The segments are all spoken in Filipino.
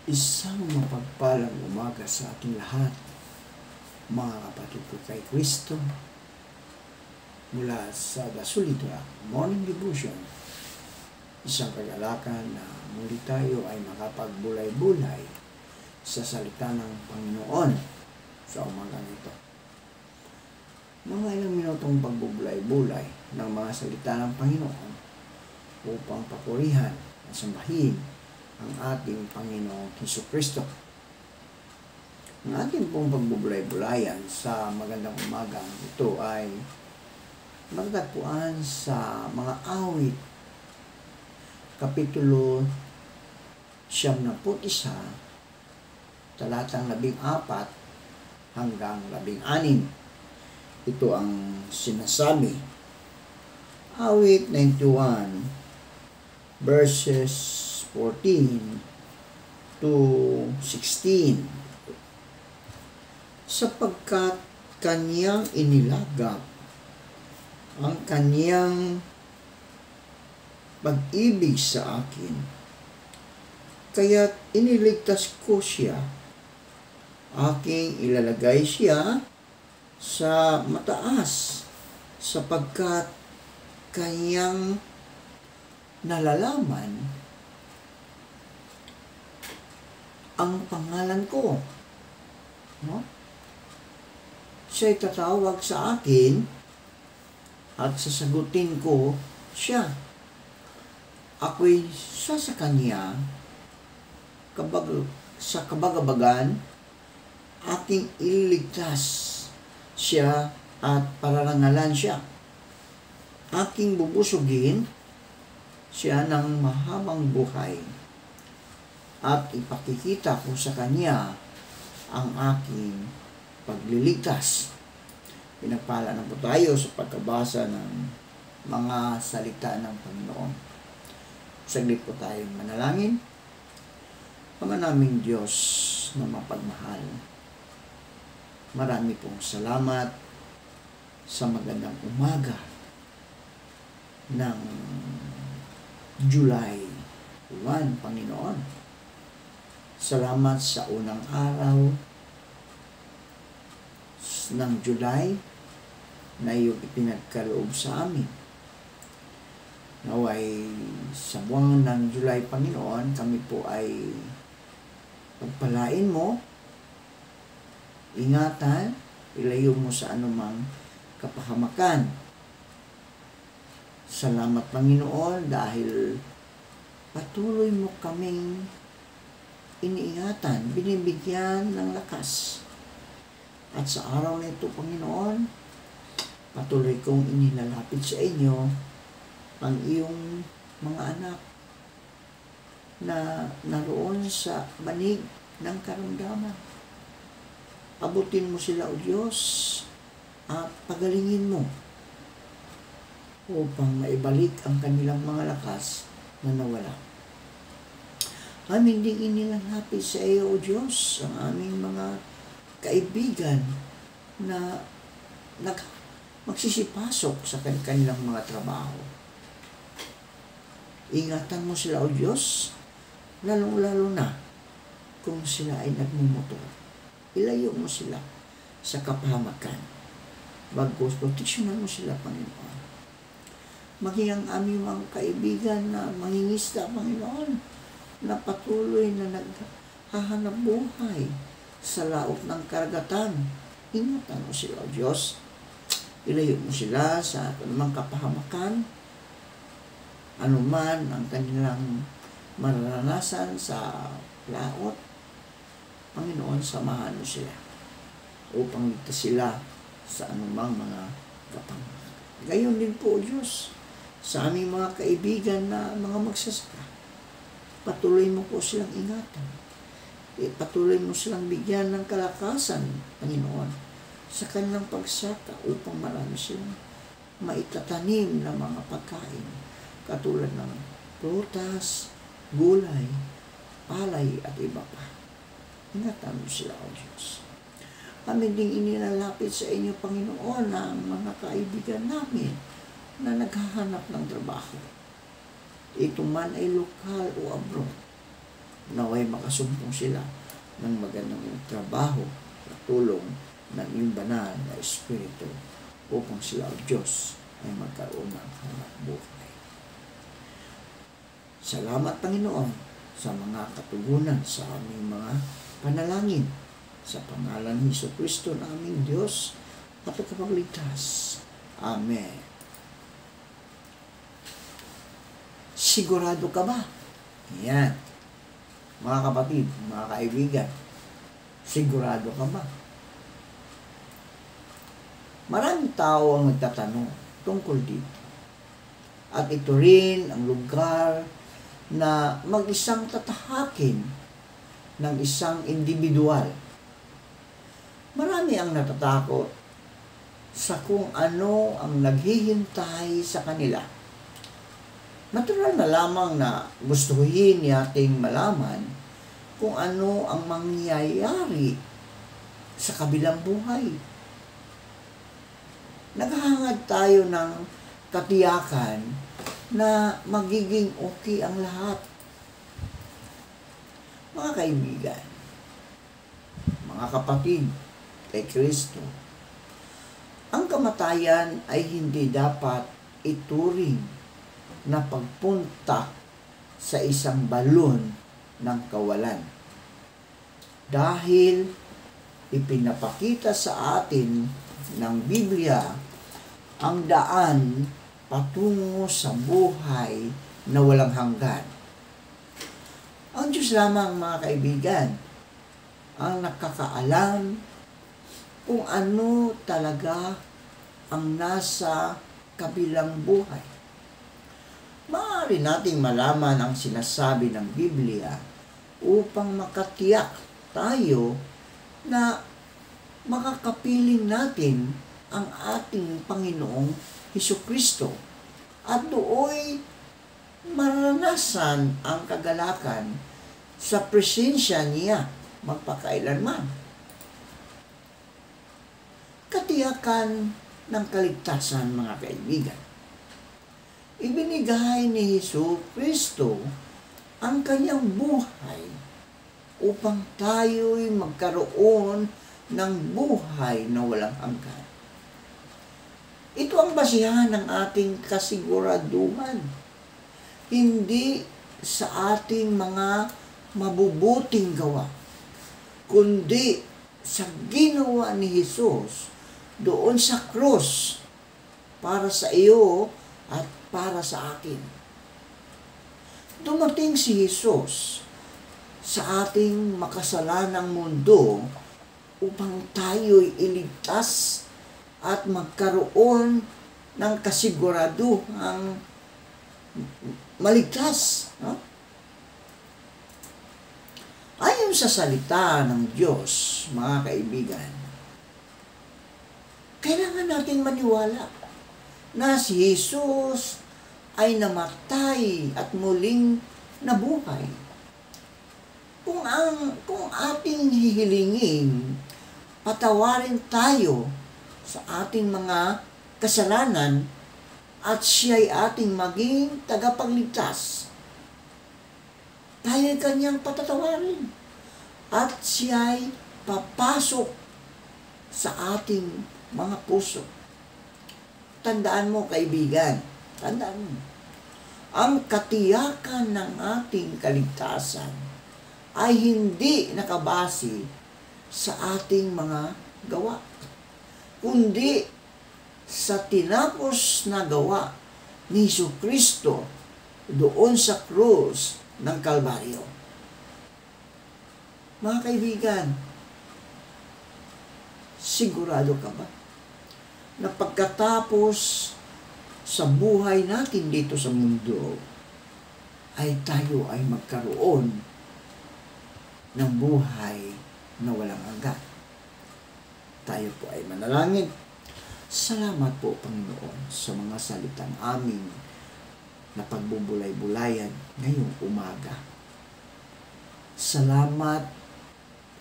Isang mapagpalang umaga sa ating lahat, mga kapatid ko kay Kristo, mula sa Gasolida Morning Devotion. Isang kagalakan na muli tayo ay makapagbulay-bulay sa salita ng Panginoon sa umagang ito. Mga ilang minutong pagbubulay-bulay ng mga salita ng Panginoon upang papurihan at sambahin ang ating Panginoong Hesukristo. Ang ating pong pagbubulay-bulayan sa magandang umagang ito ay matatagpuan sa mga awit, Kapitulo 91, talatang 14 hanggang 16. Ito ang sinasabi. Awit 91, verses 14 to 16. Sapagkat kanyang inilagak ang kanyang pag-ibig sa akin, kaya't iniligtas ko siya. Aking ilalagay siya sa mataas, sapagkat kanyang nalalaman ang pangalan ko. No? Siya'y tatawag sa akin at sasagutin ko siya. Ako'y sa kanya, sa kabagabagan, aking ililigtas siya at pararangalan siya. Aking bubusugin siya ng mahabang buhay at ipakikita ko sa kanya ang aking pagliligtas. Pinagpala na po tayo sa pagkabasa ng mga salita ng Panginoon. Saglit po tayong manalangin. Ama naming Diyos na mapagmahal, marami pong salamat sa magandang umaga ng July 1, Panginoon. Salamat sa unang araw ng July na iyong ipinagkaloob sa amin. Naway sa buwan ng July, Panginoon, kami po ay pagpalain mo, ingatan, ilayo mo sa anumang kapahamakan. Salamat, Panginoon, dahil patuloy mo kaming iniingatan, binibigyan ng lakas. At sa araw na ito, Panginoon, patuloy kong inilalapit sa inyo ang iyong mga anak na naroon sa banig ng karamdaman. Abutin mo sila, O Diyos, at pagalingin mo upang maibalik ang kanilang mga lakas na nawala. Amin ding inilalapit sa iyo, O Diyos, ang aming mga kaibigan na magsisipasok sa kanilang mga trabaho. Ingatan mo sila, O Diyos, lalong-lalo na kung sila ay nagmumotor. Ilayo mo sila sa kapahamakan. Bagkus, proteksyonan mo sila, Panginoon. Maging ang aming mga kaibigan na mangingisda, Panginoon, na patuloy na naghahanap buhay sa laot ng karagatan. Ingatan mo sila, O Diyos. Ilayo mo sila sa anumang kapahamakan, anuman ang kanilang mararanasan sa laot. Panginoon, samahan mo sila upang ligtas sila sa anumang mga kapahamakan. Gayon din po, O Diyos, sa aming mga kaibigan na mga magsasaka. Patuloy mo po silang ingatan. Patuloy mo silang bigyan ng kalakasan, Panginoon, sa kanilang pagsaka upang marami silang maitatanim na mga pagkain katulad ng prutas, gulay, palay at iba pa. Ingatan mo sila, O Diyos. Kami ding inilalapit sa inyo, Panginoon, ang mga kaibigan namin na naghahanap ng trabaho. Ito man ay lokal o abroad. naway makasumpong sila ng magandang trabaho at tulong ng iyong banal na Espiritu upang sila o Diyos ay magkaroon ng hanap buhay. Salamat, Panginoon, sa mga katugunan sa aming mga panalangin. Sa pangalan ni Jesucristo na aming Diyos at tagapagligtas. Amen. Sigurado ka ba? Yan. Mga kapatid, mga kaibigan, sigurado ka ba? Maraming tao ang nagtatanong tungkol dito. At ito rin ang lugar na mag-isang tatahakin ng isang individual. Marami ang natatakot sa kung ano ang naghihintay sa kanila. Natural na lamang na gustuhin nating malaman kung ano ang mangyayari sa kabilang buhay. Naghahangad tayo ng katiyakan na magiging okay ang lahat. Mga kaibigan, mga kapatid kay Kristo, ang kamatayan ay hindi dapat ituring na pagpunta sa isang balon ng kawalan. Dahil ipinapakita sa atin ng Biblia ang daan patungo sa buhay na walang hanggan. Ang Diyos lamang, mga kaibigan, ang nakakaalam kung ano talaga ang nasa kabilang buhay. Maaari nating malaman ang sinasabi ng Biblia upang makatiyak tayo na makakapiling natin ang ating Panginoong Hesukristo at dooy maranasan ang kagalakan sa presensya niya magpakailanman. Katiyakan ng kaligtasan, mga kaibigan. Ibinigay ni Hesukristo ang kanyang buhay upang tayo'y magkaroon ng buhay na walang hanggan. Ito ang basihan ng ating kasiguraduhan. Hindi sa ating mga mabubuting gawa, kundi sa ginawa ni Jesus doon sa krus para sa iyo at para sa akin. Dumating si Jesus sa ating makasalanang mundo upang tayo'y iligtas at magkaroon ng kasiguraduhang maligtas. No? Ayon sa salita ng Diyos, mga kaibigan, kailangan natin maniwala na si Jesus ay namatay at muling nabuhay. Kung ating hihilingin, patawarin tayo sa ating mga kasalanan at siya'y ating maging tagapagligtas, tayo'y kanyang patatawarin at siya'y papasok sa ating mga puso. Tandaan mo, kaibigan, tandaan mo, ang katiyakan ng ating kaligtasan ay hindi nakabase sa ating mga gawa, kundi sa tinapos na gawa ni Jesucristo doon sa krus ng Kalbaryo. Mga kaibigan, sigurado ka ba na pagkatapos sa buhay natin dito sa mundo ay tayo ay magkaroon ng buhay na walang hanggan? Tayo po ay manalangin. Salamat po, Panginoon, sa mga salitang aming na pagbubulay-bulayan ngayong umaga. Salamat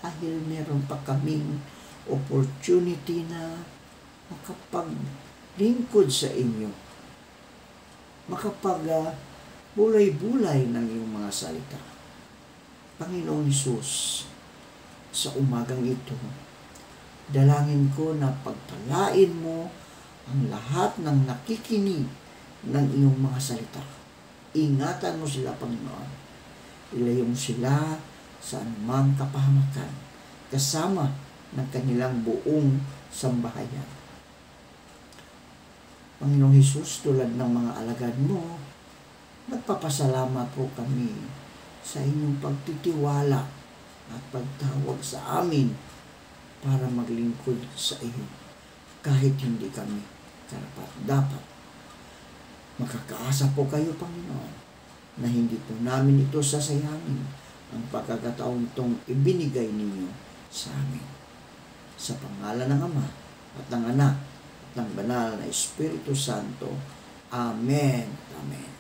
dahil meron pa kaming opportunity na makapaglingkod sa inyo, makapagbulay-bulay ng iyong mga salita. Panginoong Hesus, sa umagang ito, dalangin ko na pagpalain mo ang lahat ng nakikinig ng iyong mga salita. Ingatan mo sila, Panginoon. Ilayo mo sila sa anumang kapahamakan, kasama ng kanilang buong sambahayan. Panginoong Hesus, tulad ng mga alagad mo, nagpapasalamat po kami sa inyong pagtitiwala at pagtawag sa amin para maglingkod sa iyo. Kahit hindi kami karapat-dapat, makakaasa po kayo, Panginoon, na hindi po namin ito sasayangin ang pagkakataong itong ibinigay ninyo sa amin. Sa pangalan ng Ama at ng Anak at ng Banal na Espiritu Santo. Amen. Amen.